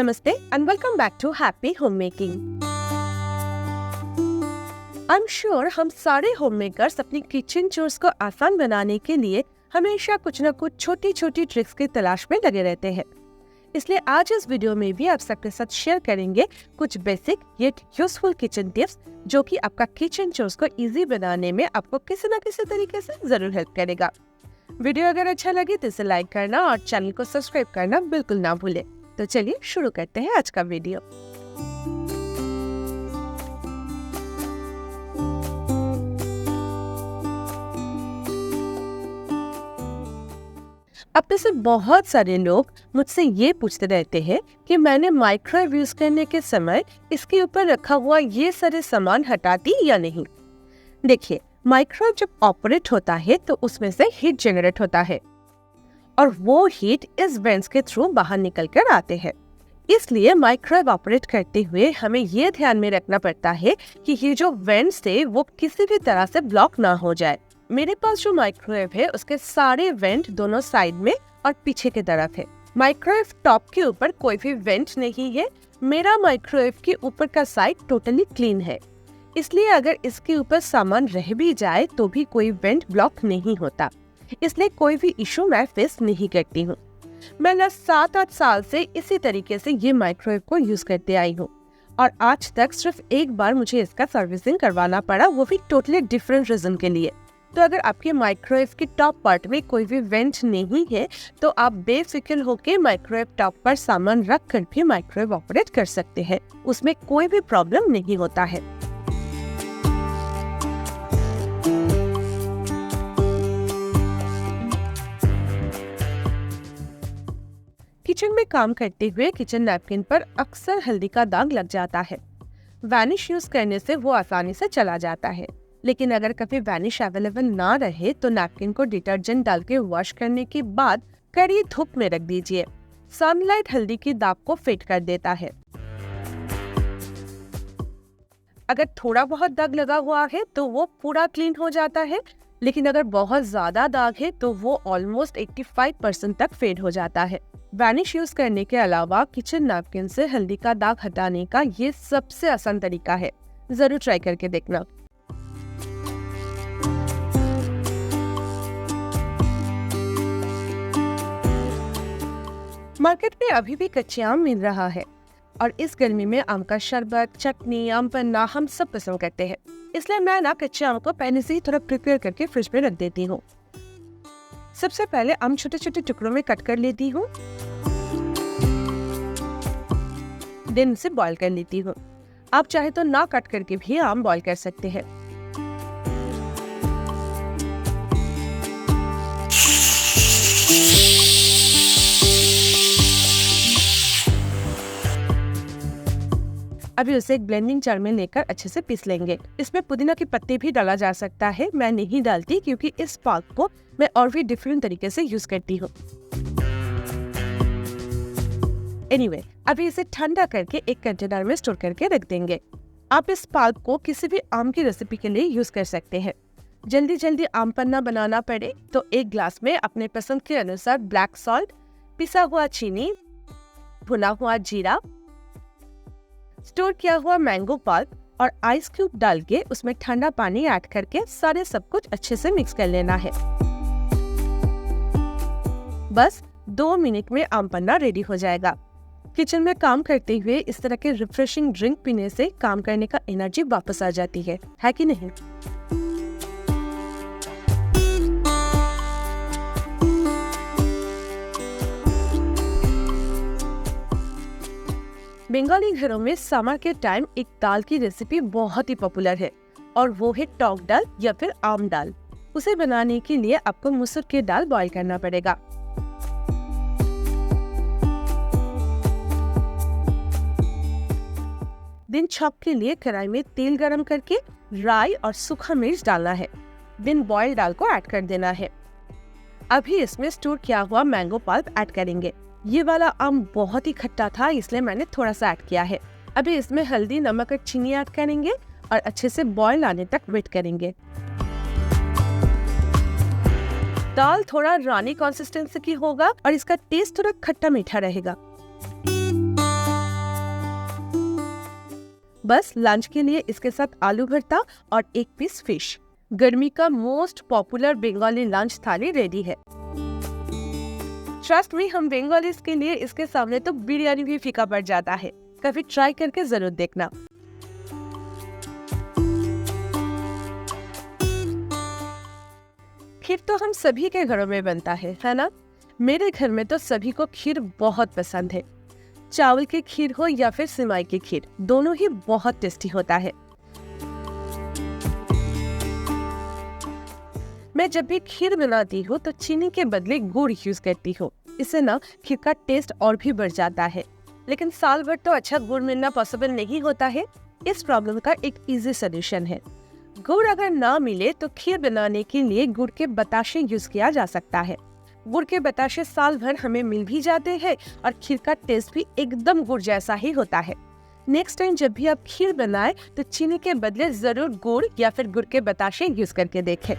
Namaste and welcome back to Happy Homemaking. I'm sure हम सारे homemakers अपनी kitchen chores को आसान बनाने के लिए हमेशा कुछ न कुछ छोटी छोटी ट्रिक्स की तलाश में लगे रहते हैं। इसलिए आज इस वीडियो में भी आप सबके साथ शेयर करेंगे कुछ basic yet useful kitchen tips जो कि आपका किचन चोर्स को इजी बनाने में आपको किसी न किसी तरीके से जरूर हेल्प करेगा। वीडियो अगर अच्छा लगे तो इसे लाइक करना और चैनल को सब्सक्राइब करना बिल्कुल ना भूले। तो चलिए शुरू करते हैं आज का वीडियो। अब में से बहुत सारे लोग मुझसे ये पूछते रहते हैं कि मैंने माइक्रोवेव यूज करने के समय इसके ऊपर रखा हुआ ये सारे सामान हटा दी या नहीं। देखिए, माइक्रोवेव जब ऑपरेट होता है तो उसमें से हीट जनरेट होता है और वो हीट इस वेंट्स के थ्रू बाहर निकल कर आते हैं। इसलिए माइक्रोवेव ऑपरेट करते हुए हमें ये ध्यान में रखना पड़ता है कि ये जो वेंट्स थे वो किसी भी तरह से ब्लॉक ना हो जाए। मेरे पास जो माइक्रोवेव है उसके सारे वेंट दोनों साइड में और पीछे की तरफ है। माइक्रोवेव टॉप के ऊपर कोई भी वेंट नहीं है। मेरा माइक्रोवेव के ऊपर का साइड टोटली क्लीन है, इसलिए अगर इसके ऊपर सामान रह भी जाए तो भी कोई वेंट ब्लॉक नहीं होता। इसलिए कोई भी इशू मैं फेस नहीं करती हूँ। मैं लास्ट 7-8 साल से इसी तरीके से ये माइक्रोवेव को यूज करते आई हूँ और आज तक सिर्फ एक बार मुझे इसका सर्विसिंग करवाना पड़ा, वो भी टोटली डिफरेंट रीजन के लिए। तो अगर आपके माइक्रोवेव के टॉप पार्ट में कोई भी वेंट नहीं है तो आप बेफिक्र होकर माइक्रोवेव टॉप पर सामान रख कर भी माइक्रोवेव ऑपरेट कर सकते हैं। उसमें कोई भी प्रॉब्लम नहीं होता है। किचन में काम करते हुए किचन नैपकिन पर अक्सर हल्दी का दाग लग जाता है। वैनिश यूज करने से वो आसानी से चला जाता है, लेकिन अगर कभी वैनिश अवेलेबल ना रहे तो नैपकिन को डिटर्जेंट डाल के वॉश करने के बाद कड़ी धूप में रख दीजिए। सनलाइट हल्दी की दाग को फेड कर देता है। अगर थोड़ा बहुत दाग लगा हुआ है तो वो पूरा क्लीन हो जाता है, लेकिन अगर बहुत ज्यादा दाग है तो वो ऑलमोस्ट 85% तक फेड हो जाता है। वैनिश यूज करने के अलावा किचन नैपकिन से हल्दी का दाग हटाने का ये सबसे आसान तरीका है। जरूर ट्राई करके देखना। मार्केट में अभी भी कच्चे आम मिल रहा है और इस गर्मी में आम का शरबत, चटनी, आम पन्ना हम सब पसंद करते हैं। इसलिए मैं कच्चे आम को पहले से ही थोड़ा प्रिपेयर करके फ्रिज में रख देती हूँ। सबसे पहले आम छोटे छोटे टुकड़ों में कट कर लेती हूँ, देन इसे बॉईल कर लेती हूँ। आप चाहे तो ना कट करके भी आम बॉईल कर सकते हैं। अभी उसे एक ब्लेंडिंग जार में लेकर अच्छे से पीस लेंगे। इसमें पुदीना के पत्ते भी डाला जा सकता है, मैं नहीं डालती क्योंकि इस पाक को मैं और भी डिफरेंट तरीके से यूज करती हूँ। एनीवे, अभी इसे ठंडा करके एक कंटेनर में स्टोर करके रख देंगे। आप इस पाक को किसी भी आम की रेसिपी के लिए यूज कर सकते हैं। जल्दी जल्दी आम पन्ना बनाना पड़े तो एक ग्लास में अपने पसंद के अनुसार ब्लैक सॉल्ट, पिसा हुआ चीनी, भुना हुआ जीरा, स्टोर किया हुआ मैंगो पल्प और आइस क्यूब डाल के उसमें ठंडा पानी ऐड करके सारे सब कुछ अच्छे से मिक्स कर लेना है। बस 2 मिनट में आम पन्ना रेडी हो जाएगा। किचन में काम करते हुए इस तरह के रिफ्रेशिंग ड्रिंक पीने से काम करने का एनर्जी वापस आ जाती है कि नहीं? बंगाली घरों में समर के टाइम एक दाल की रेसिपी बहुत ही पॉपुलर है और वो है टॉक दाल या फिर आम दाल। उसे बनाने के लिए आपको मसूर की दाल बॉईल करना पड़ेगा। दिन चॉप के लिए कढ़ाई में तेल गरम करके राई और सूखा मिर्च डालना है। दिन बॉयल दाल को ऐड कर देना है। अभी इसमें स्टोर किया हुआ मैंगो पल्प ऐड करेंगे। ये वाला आम बहुत ही खट्टा था, इसलिए मैंने थोड़ा सा ऐड किया है। अभी इसमें हल्दी, नमक और चीनी ऐड करेंगे और अच्छे से बॉयल आने तक वेट करेंगे। दाल थोड़ा रानी कंसिस्टेंसी की होगा और इसका टेस्ट थोड़ा खट्टा मीठा रहेगा। बस लंच के लिए इसके साथ आलू भरता और एक पीस फिश। गर्मी का most popular Bengali lunch thali ready है। ट्रस्ट मी, हम बंगालीज के लिए इसके सामने तो बिरयानी भी फीका पड़ जाता है। कभी ट्राई करके जरूर देखना। खीर तो हम सभी के घरों में बनता है ना? मेरे घर में तो सभी को खीर बहुत पसंद है। चावल की खीर हो या फिर सिमाई की खीर, दोनों ही बहुत टेस्टी होता है। मैं जब भी खीर बनाती हूँ तो चीनी के बदले गुड़ यूज करती हूँ। इससे ना खीर का टेस्ट और भी बढ़ जाता है। लेकिन साल भर तो अच्छा गुड़ मिलना पॉसिबल नहीं होता है। इस प्रॉब्लम का एक इजी सोल्यूशन है। गुड़ अगर ना मिले तो खीर बनाने के लिए गुड़ के बताशे यूज किया जा सकता है। गुड़ के बताशे साल भर हमें मिल भी जाते हैं और खीर का टेस्ट भी एकदम गुड़ जैसा ही होता है। नेक्स्ट टाइम जब भी आप खीर बनाएं तो चीनी के बदले जरूर गुड़ या फिर गुड़ के बताशे यूज करके देखें।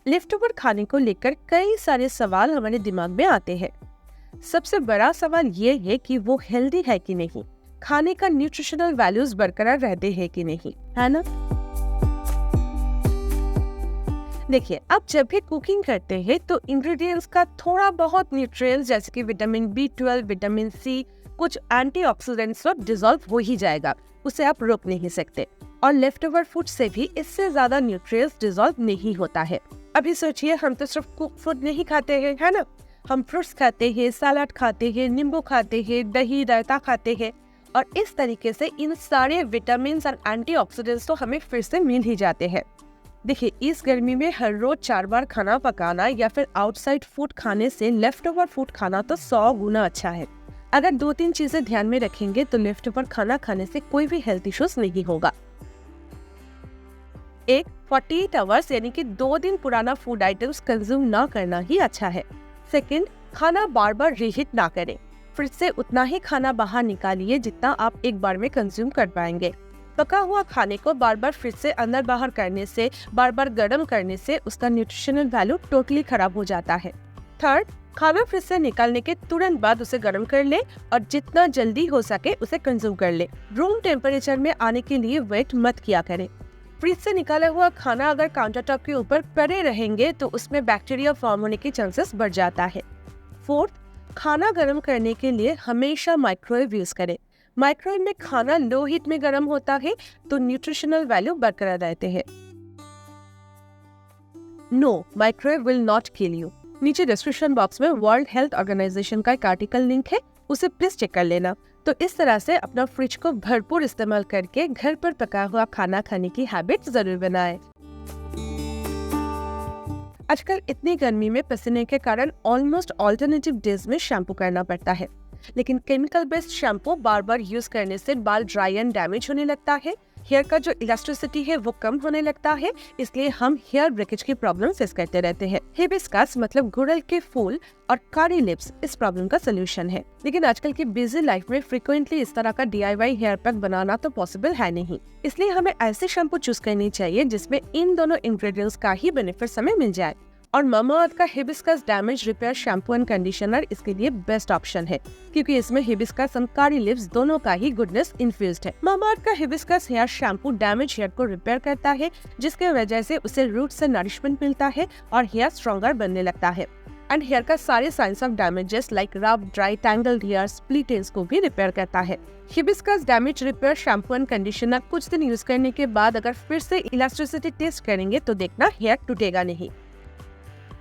लेफ्ट ओवर खाने को लेकर कई सारे सवाल हमारे दिमाग में आते हैं। सबसे बड़ा सवाल ये है कि वो हेल्दी है कि नहीं, खाने का न्यूट्रिशनल वैल्यूज बरकरार रहते हैं कि नहीं, है ना? देखिए, आप जब भी कुकिंग करते हैं तो इंग्रेडिएंट्स का थोड़ा बहुत न्यूट्रिएंट्स जैसे कि विटामिन B12, विटामिन C, कुछ एंटीऑक्सीडेंट्स सब डिसॉल्व हो ही जाएगा, उसे आप रोक नहीं सकते। और लेफ्ट ओवर फूड से भी इससे ज्यादा न्यूट्रिएंट्स डिसॉल्व नहीं होता है। अभी सोचिए, हम तो सिर्फ कुक फूड नहीं खाते हैं, है ना? हम फ्रूट्स खाते हैं, सलाद खाते हैं, नींबू खाते हैं, दही रायता खाते हैं और इस तरीके से इन सारे विटामिन और एंटीऑक्सीडेंट्स तो हमें फिर से मिल ही जाते हैं। देखिए, इस गर्मी में हर रोज 4 बार खाना पकाना या फिर आउटसाइड फूड खाने से लेफ्ट ओवर फूड खाना तो 100 गुना अच्छा है। अगर 2-3 चीजें ध्यान में रखेंगे तो लेफ्ट ओवर खाना खाने से कोई भी हेल्थ इश्यूज नहीं होगा। एक 48 आवर्स यानी कि 2 दिन पुराना फूड आइटम्स कंज्यूम ना करना ही अच्छा है। सेकंड, खाना बार बार रीहीट ना करें। फ्रिज से उतना ही खाना बाहर निकालिए जितना आप एक बार में कंज्यूम कर पाएंगे। पका हुआ खाने को बार बार फ्रिज से अंदर बाहर करने से, बार बार गर्म करने से उसका न्यूट्रिशनल वैल्यू टोटली खराब हो जाता है। थर्ड, खाना फ्रिज से निकालने के तुरंत बाद उसे गर्म कर ले और जितना जल्दी हो सके उसे कंज्यूम कर ले। रूम टेम्परेचर में आने के लिए वेट मत किया करें। फ्रिज से निकाला हुआ खाना अगर काउंटर टॉप के ऊपर पड़े रहेंगे तो उसमें बैक्टीरिया फॉर्म होने के चांसेस बढ़ जाता है। फोर्थ, खाना गर्म करने के लिए हमेशा माइक्रोवेव यूज करें। माइक्रोवेव में खाना लो हीट में गर्म होता है तो न्यूट्रिशनल वैल्यू बरकरार रहते हैं। No, microwave will not kill you. नीचे डिस्क्रिप्शन बॉक्स में वर्ल्ड हेल्थ ऑर्गेनाइजेशन का एक आर्टिकल लिंक है, उसे प्लीज चेक कर लेना। तो इस तरह से अपना फ्रिज को भरपूर इस्तेमाल करके घर पर पका हुआ खाना खाने की हैबिट जरूर बनाएं। आजकल इतनी गर्मी में पसीने के कारण ऑलमोस्ट ऑल्टरनेटिव डेज में शैम्पू करना पड़ता है, लेकिन केमिकल बेस्ड शैम्पू बार बार यूज करने से बाल ड्राई एंड डैमेज होने लगता है। हेयर का जो इलास्टिसिटी है वो कम होने लगता है, इसलिए हम हेयर ब्रेकेज की प्रॉब्लम फेस करते रहते हैं। हिबिस्कस मतलब गुड़हल के फूल और कारी लिप्स इस प्रॉब्लम का सोल्यूशन है। लेकिन आजकल की बिजी लाइफ में फ्रीक्वेंटली इस तरह का DIY हेयर पैक बनाना तो पॉसिबल है नहीं, इसलिए हमें ऐसे शैम्पू चूज करनी चाहिए जिसमें इन दोनों इंग्रेडिएंट्स का ही बेनिफिट हमें मिल जाए। और मामाअर्थ का hibiscus damage repair shampoo and conditioner इसके लिए बेस्ट ऑप्शन है, क्योंकि इसमें हिबिस्कस और कारी लिव्स दोनों का ही गुडनेस इन्फ्यूज्ड है। मामाअर्थ का hibiscus hair shampoo damage hair को रिपेयर करता है, जिसके वजह से उसे रूट से नरिशमेंट मिलता है और हेयर स्ट्रॉन्गर बनने लगता है। एंड हेयर का सारे science of damages like rough, dry, tangled hair, split ends को भी रिपेयर करता है। Hibiscus damage repair shampoo and conditioner कुछ दिन यूज करने के बाद अगर फिर से इलास्टिसिटी टेस्ट करेंगे तो देखना हेयर टूटेगा नहीं।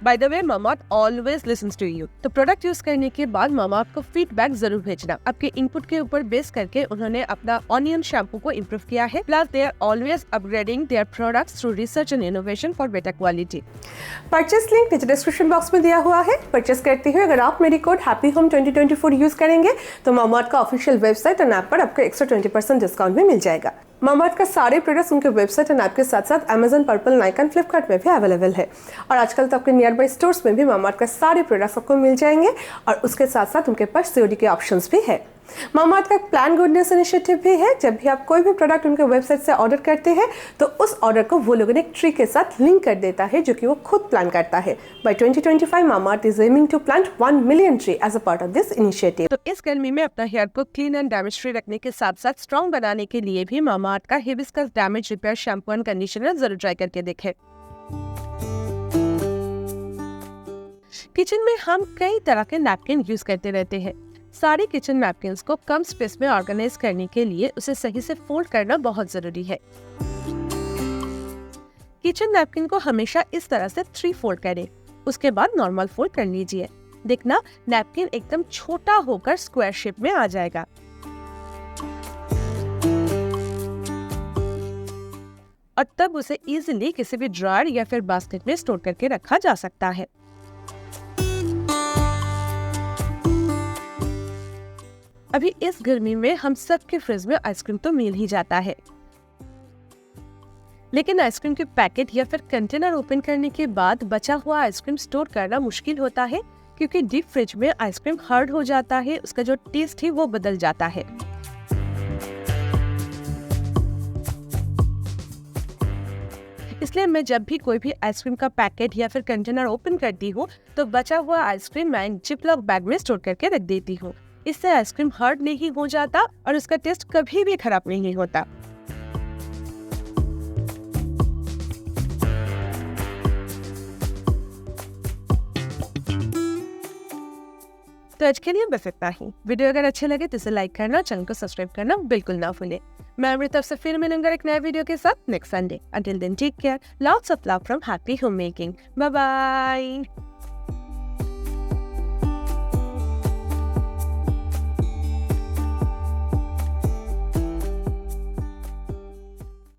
By the way, Mamaearth always listens to you। तो प्रोडक्ट यूज करने के बाद मामाअर्थ को फीडबैक जरूर भेजना। आपके इनपुट के ऊपर बेस करके उन्होंने अपना ऑनियन शैम्पू को इम्प्रूव किया है। Plus they are always upgrading their products through research and innovation for better quality. Purchase link नीचे डिस्क्रिप्शन बॉक्स में दिया हुआ है। परचेस करते हुए अगर आप मेरी कोड HAPPYHOME 2024 यूज करेंगे तो मामाअर्थ का ऑफिशियल वेबसाइट और ऐप पर आपको एक्स्ट्रा 20% डिस्काउंट भी मिल जाएगा। मामाअर्थ का सारे प्रोडक्ट्स उनके वेबसाइट एंड ऐप के साथ साथ अमेजन, पर्पल, नाइका, फ्लिपकार्ट में भी अवेलेबल है। और आजकल तो आपके नियर बाई स्टोर्स में भी मामाअर्थ का सारे प्रोडक्ट्स आपको मिल जाएंगे और उसके साथ साथ उनके पास COD के ऑप्शंस भी है। मामाअर्थ का प्लान गुड न्यूज इनिशिएटिव भी है। जब भी आप कोई भी प्रोडक्ट उनके वेबसाइट से ऑर्डर करते हैं तो उस ऑर्डर को वो लोगों ने एक ट्री के साथ लिंक कर देता है जो कि वो खुद प्लान करता है। By 2025 Mamaearth is aiming to plant 1 million tree as a part of this initiative. तो इस गर्मी में अपना हेयर को क्लीन एंड डैमेज फ्री रखने के साथ साथ स्ट्रॉन्ग बनाने के लिए भी मामाअर्थ का hibiscus damage repair shampoo and conditioner जरूर ट्राई करके देखें। किचन में हम कई तरह के नैपकिन यूज करते रहते हैं। सारे किचन नैपकिन्स को कम स्पेस में ऑर्गेनाइज करने के लिए उसे सही से फोल्ड करना बहुत जरूरी है। किचन नैपकिन को हमेशा इस तरह से 3 फोल्ड करें, उसके बाद नॉर्मल फोल्ड कर लीजिए। देखना नैपकिन एकदम छोटा होकर स्क्वायर शेप में आ जाएगा। और तब उसे इजीली किसी भी ड्रॉयर या फिर बास्केट में स्टोर करके रखा जा सकता है। अभी इस गर्मी में हम सबके फ्रिज में आइसक्रीम तो मिल ही जाता है, लेकिन आइसक्रीम के पैकेट या फिर कंटेनर ओपन करने के बाद बचा हुआ आइसक्रीम स्टोर करना मुश्किल होता है, क्योंकि डीप फ्रिज में आइसक्रीम हार्ड हो जाता है, उसका जो टेस्ट है वो बदल जाता है। इसलिए मैं जब भी कोई भी आइसक्रीम का पैकेट या फिर कंटेनर ओपन करती हूँ तो बचा हुआ आइसक्रीम मैं जिपलॉक बैग में स्टोर करके रख देती हूँ। इससे आइसक्रीम हार्ड नहीं हो जाता और उसका टेस्ट कभी भी खराब नहीं होता। तो आज के लिए बस इतना ही। वीडियो अगर अच्छे लगे तो इसे लाइक करना, चैनल को सब्सक्राइब करना बिल्कुल ना भूलें। मैं मेरी तरफ से फिर मिलूंगा एक नए वीडियो के साथ next Sunday. Until then take care, lots of love from Happy Home Making. Bye bye.